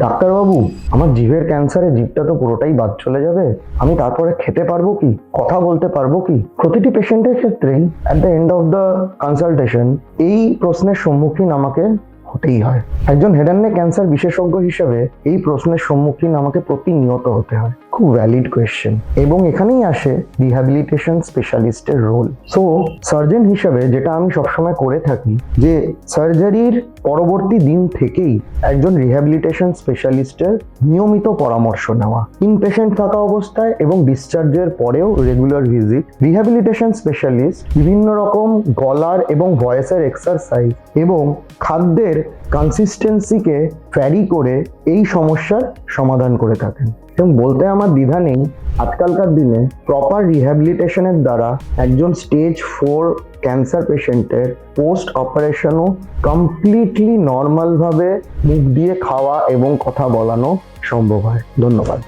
ডাক্তারবাবু, আমার জিভের ক্যান্সারে জিভটা তো পুরোটাই বাদ চলে যাবে, আমি তারপরে খেতে পারবো কি, কথা বলতে পারবো কি? প্রতিটি পেশেন্টের ক্ষেত্রেই at the end of the consultation এই প্রশ্নের সম্মুখীন আমাকে হতেই হয়। একজন হেড অ্যান্ড নেক ক্যান্সার বিশেষজ্ঞ হিসেবে এই প্রশ্নের সম্মুখীন আমাকে প্রতিনিয়ত হতে হয়। খুব ভ্যালিড কোয়েশ্চেন, এবং এখানেই আসে রিহ্যাবিলিটেশন স্পেশালিস্টের রোল। সো সার্জন হিসেবে যেটা আমি সবসময় করে থাকি, যে সার্জারির পরবর্তী দিন থেকেই একজন রিহ্যাবিলিটেশন স্পেশালিস্টের নিয়মিত পরামর্শ নেওয়া, ইনপেশেন্ট থাকা অবস্থায় এবং ডিসচার্জের পরেও রেগুলার ভিজিট। রিহ্যাবিলিটেশন স্পেশালিস্ট বিভিন্ন রকম গলার এবং ভয়েসের এক্সারসাইজ এবং খাদ্যের কনসিস্টেন্সিকে ভ্যারি করে এই সমস্যার সমাধান করে থাকেন। এবং বলতে আমার দ্বিধা নেই, আজকালকার দিনে প্রপার রিহ্যাবিলিটেশনের দ্বারা একজন স্টেজ 4 ক্যান্সার পেশেন্টের পোস্ট অপারেশনও কমপ্লিটলি নর্মালভাবে মুখ দিয়ে খাওয়া এবং কথা বলানো সম্ভব হয়। ধন্যবাদ।